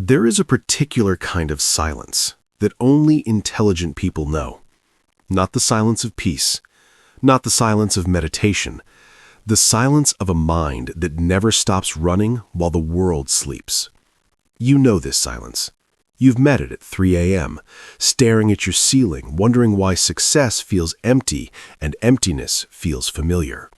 There is a particular kind of silence that only intelligent people know. Not the silence of peace, not the silence of meditation, the silence of a mind that never stops running while the world sleeps. You know this silence. You've met it at 3 a.m., staring at your ceiling, wondering why success feels empty and emptiness feels familiar.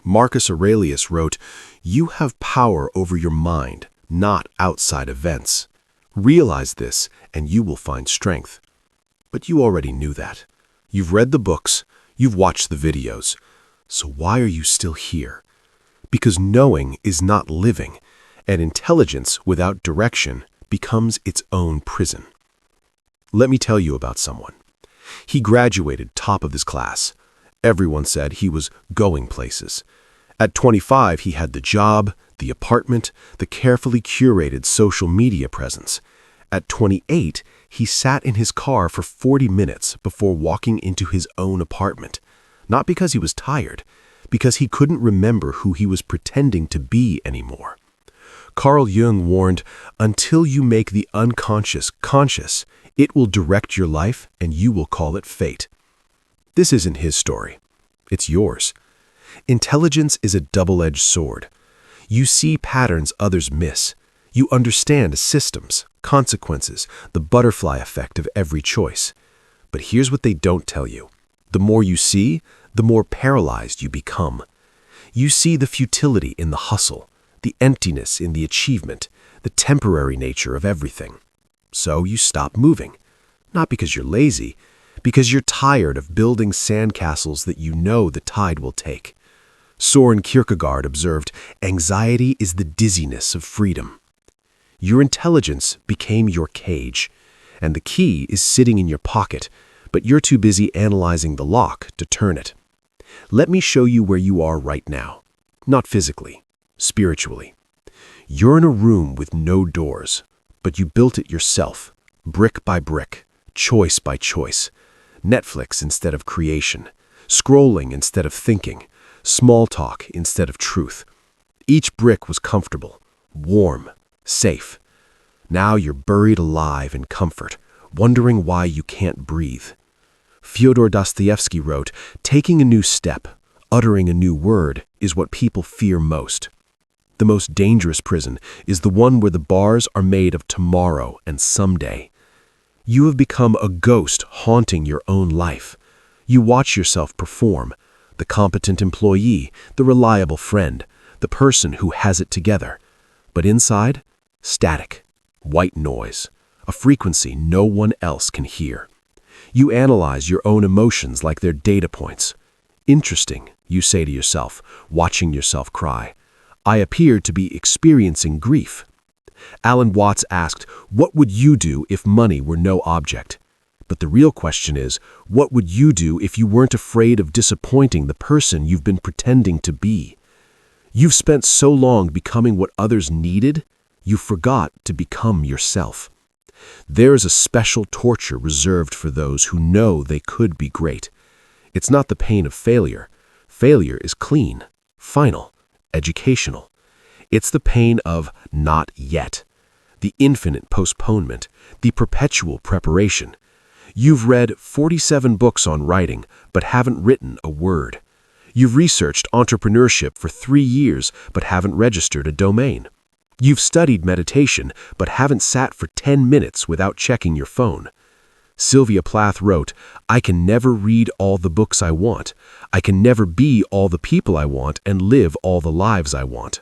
Marcus Aurelius wrote, "You have power over your mind, not outside events. Realize this, and you will find strength." But you already knew that. You've read the books, you've watched the videos. So why are you still here? Because knowing is not living, and intelligence without direction becomes its own prison. Let me tell you about someone. He graduated top of his class. Everyone said he was going places. At 25, he had the job, the apartment, the carefully curated social media presence. At 28, he sat in his car for 40 minutes before walking into his own apartment. Not because he was tired, because he couldn't remember who he was pretending to be anymore. Carl Jung warned, "Until you make the unconscious conscious, it will direct your life and you will call it fate." This isn't his story. It's yours. Intelligence is a double-edged sword. You see patterns others miss. You understand systems, consequences, the butterfly effect of every choice. But here's what they don't tell you. The more you see, the more paralyzed you become. You see the futility in the hustle, the emptiness in the achievement, the temporary nature of everything. So you stop moving. Not because you're lazy, because you're tired of building sandcastles that you know the tide will take. Soren Kierkegaard observed, "Anxiety is the dizziness of freedom." Your intelligence became your cage, and the key is sitting in your pocket, but you're too busy analyzing the lock to turn it. Let me show you where you are right now. Not physically, spiritually. You're in a room with no doors, but you built it yourself, brick by brick, choice by choice. Netflix instead of creation, scrolling instead of thinking, small talk instead of truth. Each brick was comfortable, warm, safe. Now you're buried alive in comfort, wondering why you can't breathe. Fyodor Dostoevsky wrote, "Taking a new step, uttering a new word, is what people fear most." The most dangerous prison is the one where the bars are made of tomorrow and someday. You have become a ghost haunting your own life. You watch yourself perform, the competent employee, the reliable friend, the person who has it together. But inside, static, white noise, a frequency no one else can hear. You analyze your own emotions like they're data points. "Interesting," you say to yourself, watching yourself cry. "I appear to be experiencing grief." Alan Watts asked, "What would you do if money were no object?" But the real question is, what would you do if you weren't afraid of disappointing the person you've been pretending to be? You've spent so long becoming what others needed, you forgot to become yourself. There is a special torture reserved for those who know they could be great. It's not the pain of failure. Failure is clean, final, educational. It's the pain of not yet, the infinite postponement, the perpetual preparation. You've read 47 books on writing, but haven't written a word. You've researched entrepreneurship for 3 years, but haven't registered a domain. You've studied meditation, but haven't sat for 10 minutes without checking your phone. Sylvia Plath wrote, "I can never read all the books I want. I can never be all the people I want and live all the lives I want."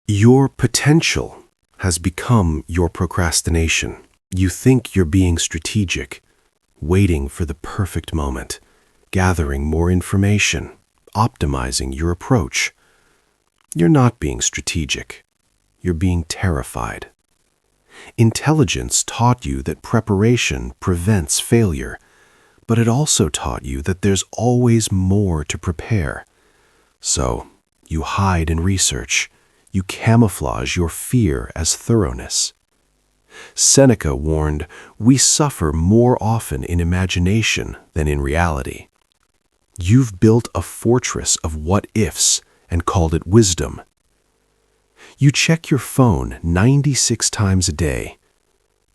Your potential has become your procrastination. You think you're being strategic, waiting for the perfect moment, gathering more information, optimizing your approach. You're not being strategic. You're being terrified. Intelligence taught you that preparation prevents failure, but it also taught you that there's always more to prepare. So, you hide in research. You camouflage your fear as thoroughness. Seneca warned, "We suffer more often in imagination than in reality." You've built a fortress of what-ifs and called it wisdom. You check your phone 96 times a day,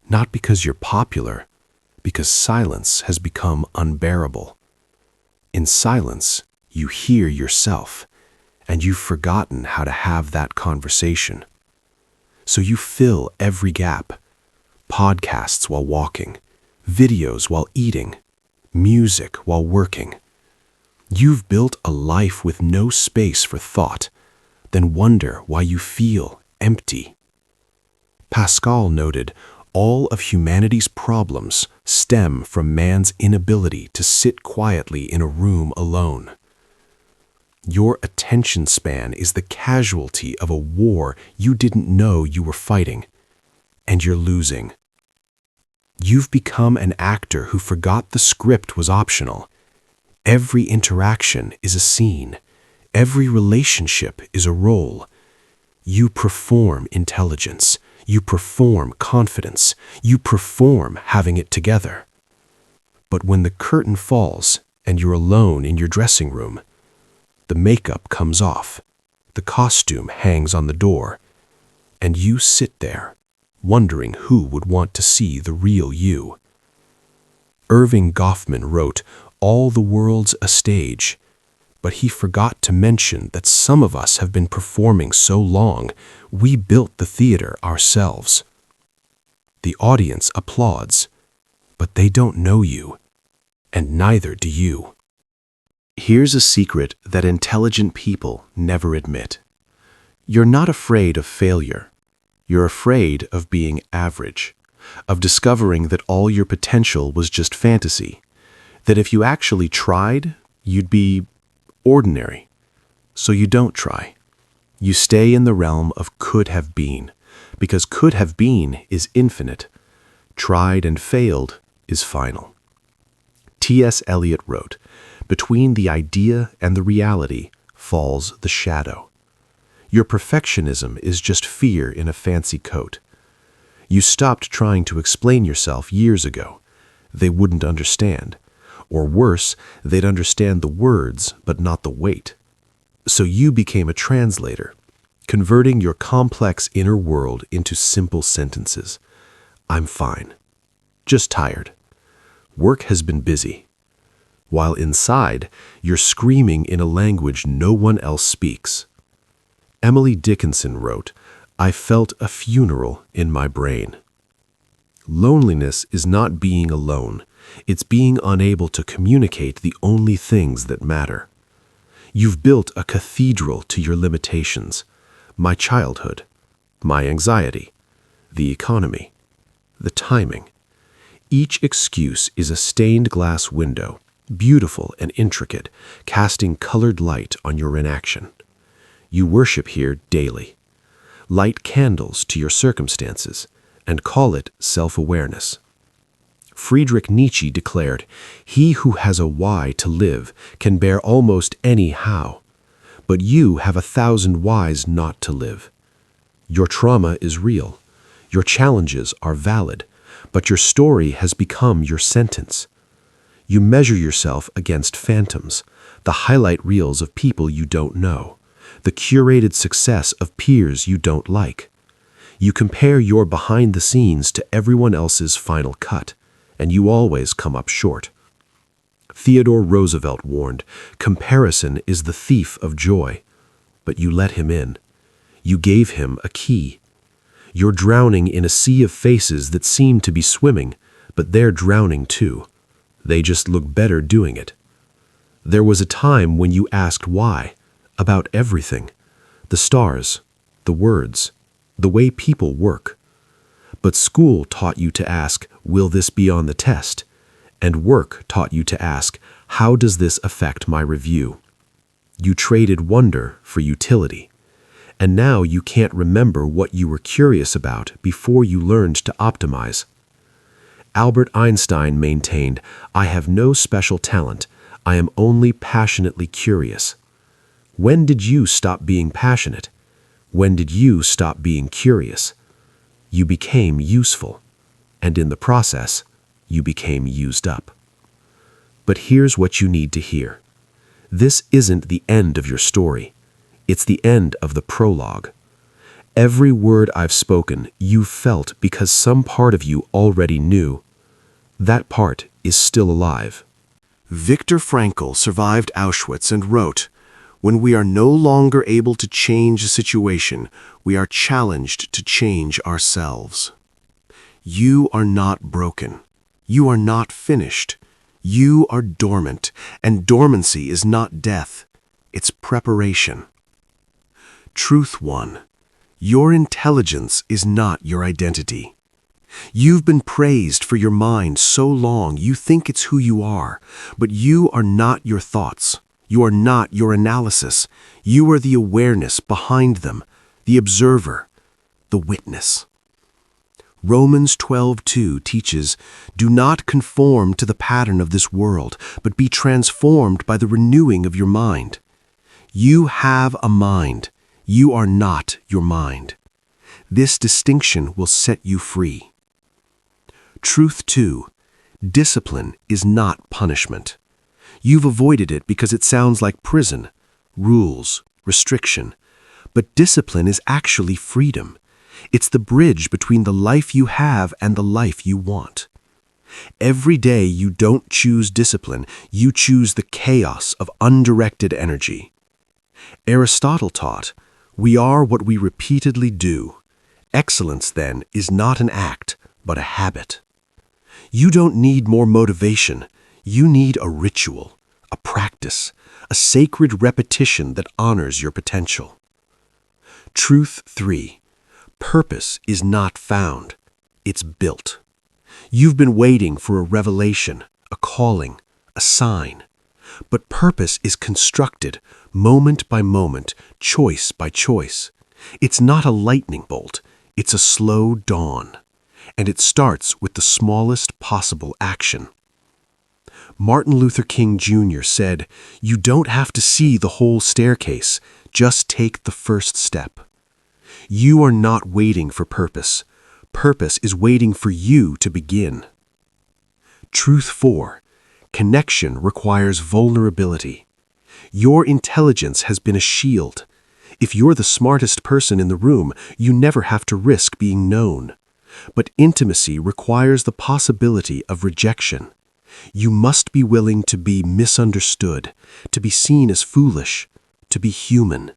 Not because you're popular, because silence has become unbearable. In silence, you hear yourself, and you've forgotten how to have that conversation. So you fill every gap. Podcasts while walking, videos while eating, music while working. You've built a life with no space for thought, then wonder why you feel empty. Pascal noted, all of humanity's problems stem from man's inability to sit quietly in a room alone. Your attention span is the casualty of a war you didn't know you were fighting, and you're losing. You've become an actor who forgot the script was optional. Every interaction is a scene. Every relationship is a role. You perform intelligence. You perform confidence. You perform having it together. But when the curtain falls and you're alone in your dressing room, the makeup comes off, the costume hangs on the door, and you sit there, wondering who would want to see the real you. Irving Goffman wrote, "All the world's a stage," but he forgot to mention that some of us have been performing so long, we built the theater ourselves. The audience applauds, but they don't know you, and neither do you. Here's a secret that intelligent people never admit. You're not afraid of failure. You're afraid of being average, of discovering that all your potential was just fantasy, that if you actually tried, you'd be ordinary. So you don't try. You stay in the realm of could have been, because could have been is infinite. Tried and failed is final. T.S. Eliot wrote, "Between the idea and the reality falls the shadow." Your perfectionism is just fear in a fancy coat. You stopped trying to explain yourself years ago. They wouldn't understand. Or worse, they'd understand the words, but not the weight. So you became a translator, converting your complex inner world into simple sentences. I'm fine. Just tired. Work has been busy. While inside, you're screaming in a language no one else speaks. Emily Dickinson wrote, "I felt a funeral in my brain." Loneliness is not being alone. It's being unable to communicate the only things that matter. You've built a cathedral to your limitations. My childhood, my anxiety, the economy, the timing. Each excuse is a stained glass window, beautiful and intricate, casting colored light on your inaction. You worship here daily. Light candles to your circumstances and call it self-awareness. Friedrich Nietzsche declared, "He who has a why to live can bear almost any how, but you have 1,000 whys not to live." Your trauma is real. Your challenges are valid, but your story has become your sentence. You measure yourself against phantoms, the highlight reels of people you don't know, the curated success of peers you don't like. You compare your behind the scenes to everyone else's final cut, and you always come up short. Theodore Roosevelt warned, "Comparison is the thief of joy," but you let him in. You gave him a key. You're drowning in a sea of faces that seem to be swimming, but they're drowning too. They just look better doing it. There was a time when you asked why, about everything. The stars, the words, the way people work. But school taught you to ask, will this be on the test? And work taught you to ask, how does this affect my review? You traded wonder for utility. And now you can't remember what you were curious about before you learned to optimize. Albert Einstein maintained, "I have no special talent. I am only passionately curious." When did you stop being passionate? When did you stop being curious? You became useful, and in the process, you became used up. But here's what you need to hear. This isn't the end of your story. It's the end of the prologue. Every word I've spoken, you felt because some part of you already knew. That part is still alive. Viktor Frankl survived Auschwitz and wrote, "When we are no longer able to change a situation, we are challenged to change ourselves." You are not broken. You are not finished. You are dormant, and dormancy is not death. It's preparation. Truth 1. Your intelligence is not your identity. You've been praised for your mind so long you think it's who you are, but you are not your thoughts. You are not your analysis. You are the awareness behind them, the observer, the witness. Romans 12:2 teaches, "Do not conform to the pattern of this world, but be transformed by the renewing of your mind." You have a mind. You are not your mind. This distinction will set you free. Truth 2. Discipline is not punishment. You've avoided it because it sounds like prison, rules, restriction. But discipline is actually freedom. It's the bridge between the life you have and the life you want. Every day you don't choose discipline, you choose the chaos of undirected energy. Aristotle taught, "We are what we repeatedly do." Excellence, then, is not an act, but a habit. You don't need more motivation. You need a ritual, a practice, a sacred repetition that honors your potential. Truth 3. Purpose is not found. It's built. You've been waiting for a revelation, a calling, a sign. But purpose is constructed, moment by moment, choice by choice. It's not a lightning bolt. It's a slow dawn. And it starts with the smallest possible action. Martin Luther King Jr. said, "You don't have to see the whole staircase. Just take the first step." You are not waiting for purpose. Purpose is waiting for you to begin. Truth 4. Connection requires vulnerability. Your intelligence has been a shield. If you're the smartest person in the room, you never have to risk being known. But intimacy requires the possibility of rejection. You must be willing to be misunderstood, to be seen as foolish, to be human.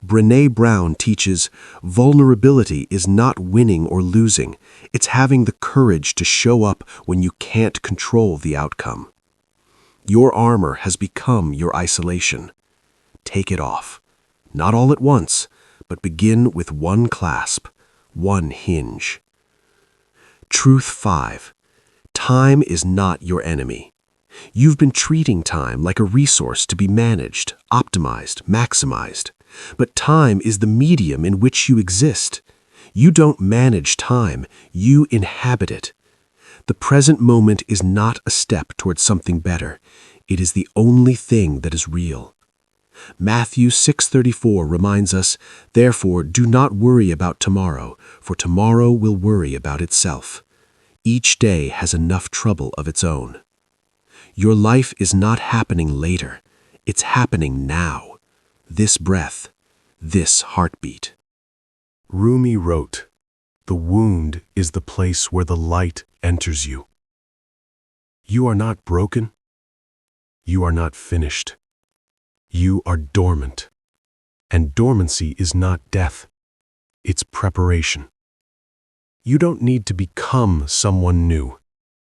Brené Brown teaches, vulnerability is not winning or losing. It's having the courage to show up when you can't control the outcome. Your armor has become your isolation. Take it off. Not all at once, but begin with one clasp, one hinge. Truth 5. Time is not your enemy. You've been treating time like a resource to be managed, optimized, maximized. But time is the medium in which you exist. You don't manage time, you inhabit it. The present moment is not a step towards something better. It is the only thing that is real. Matthew 6:34 reminds us, "Therefore do not worry about tomorrow, for tomorrow will worry about itself." Each day has enough trouble of its own. Your life is not happening later. It's happening now. This breath, this heartbeat. Rumi wrote, "The wound is the place where the light enters you." You are not broken. You are not finished. You are dormant. And dormancy is not death. It's preparation. You don't need to become someone new.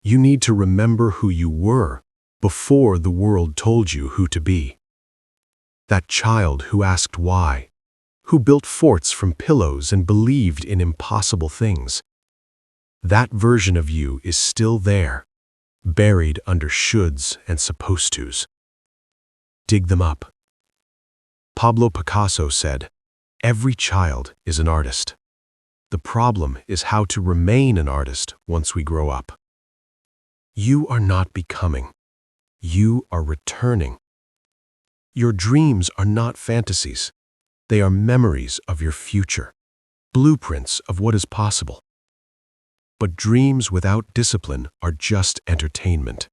You need to remember who you were before the world told you who to be. That child who asked why, who built forts from pillows and believed in impossible things. That version of you is still there, buried under shoulds and supposed tos. Dig them up. Pablo Picasso said, "Every child is an artist. The problem is how to remain an artist once we grow up." You are not becoming. You are returning. Your dreams are not fantasies. They are memories of your future, blueprints of what is possible. But dreams without discipline are just entertainment.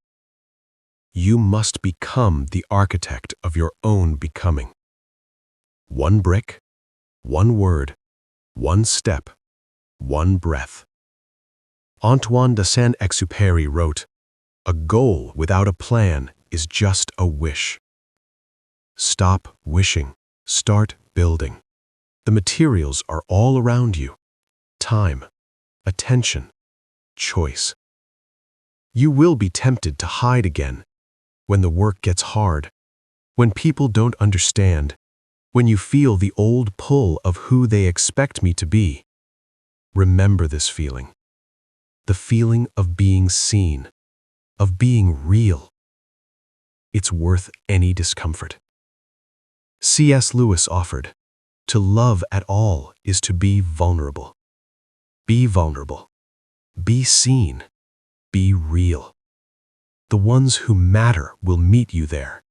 You must become the architect of your own becoming. One brick, one word, One step, one breath. Antoine de Saint-Exupéry wrote, "A goal without a plan is just a wish." Stop wishing, start building. The materials are all around you. Time, attention, choice. You will be tempted to hide again when the work gets hard, when people don't understand, when you feel the old pull of who they expect me to be. Remember this feeling. The feeling of being seen, of being real. It's worth any discomfort. C.S. Lewis offered, "To love at all is to be vulnerable. Be vulnerable. Be seen. Be real. The ones who matter will meet you there."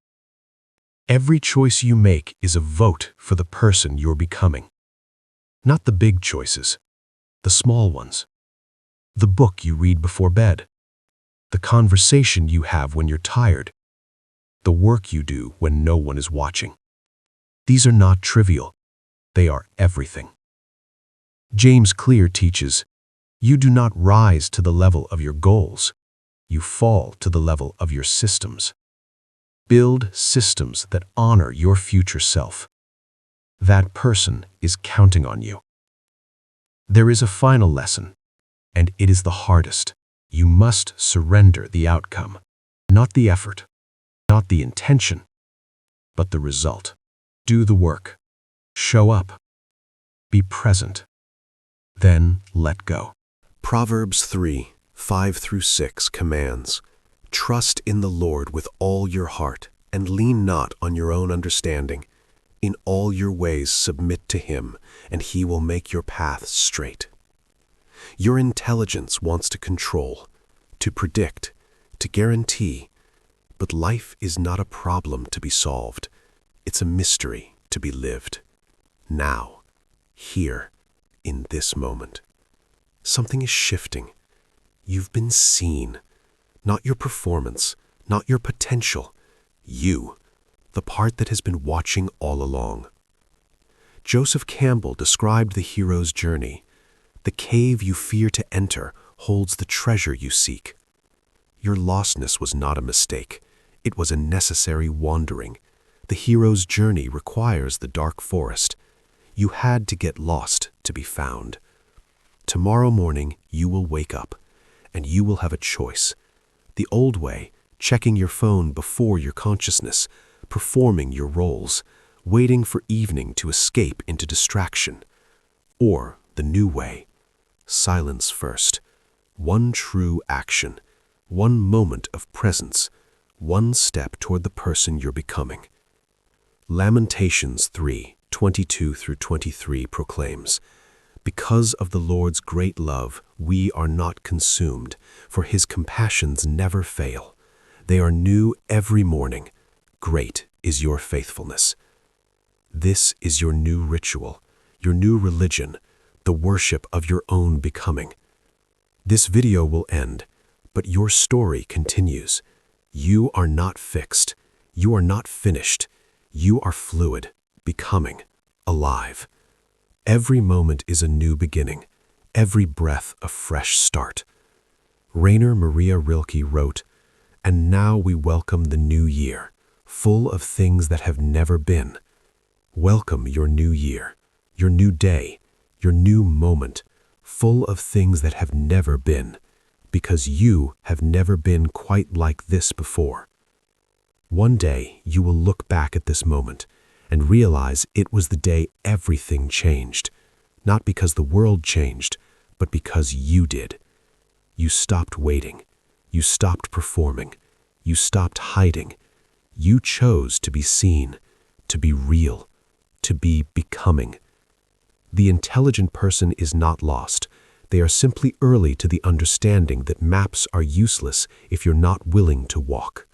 Every choice you make is a vote for the person you're becoming. Not the big choices, the small ones. The book you read before bed. The conversation you have when you're tired. The work you do when no one is watching. These are not trivial. They are everything. James Clear teaches, "You do not rise to the level of your goals. You fall to the level of your systems." Build systems that honor your future self. That person is counting on you. There is a final lesson, and it is the hardest. You must surrender the outcome, not the effort, not the intention, but the result. Do the work. Show up. Be present. Then let go. Proverbs 3:5-6 commands, "Trust in the Lord with all your heart, and lean not on your own understanding. In all your ways submit to Him, and He will make your paths straight." Your intelligence wants to control, to predict, to guarantee, but life is not a problem to be solved. It's a mystery to be lived. Now, here, in this moment. Something is shifting. You've been seen. Not your performance, not your potential. You, the part that has been watching all along. Joseph Campbell described the hero's journey. The cave you fear to enter holds the treasure you seek. Your lostness was not a mistake. It was a necessary wandering. The hero's journey requires the dark forest. You had to get lost to be found. Tomorrow morning you will wake up, and you will have a choice. The old way, checking your phone before your consciousness, performing your roles, waiting for evening to escape into distraction. Or the new way, silence first. One true action, one moment of presence, one step toward the person you're becoming. Lamentations 3:22-23 proclaims, "Because of the Lord's great love, we are not consumed, for His compassions never fail. They are new every morning. Great is your faithfulness." This is your new ritual, your new religion, the worship of your own becoming. This video will end, but your story continues. You are not fixed. You are not finished. You are fluid, becoming, alive. Every moment is a new beginning, every breath a fresh start. Rainer Maria Rilke wrote, "And now we welcome the new year, full of things that have never been." Welcome your new year, your new day, your new moment, full of things that have never been, because you have never been quite like this before. One day you will look back at this moment and realize it was the day everything changed, not because the world changed, but because you did. You stopped waiting. You stopped performing. You stopped hiding. You chose to be seen, to be real, to be becoming. The intelligent person is not lost. They are simply early to the understanding that maps are useless if you're not willing to walk.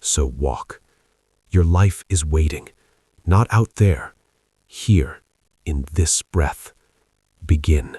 So walk. Your life is waiting, not out there, here, in this breath. Begin.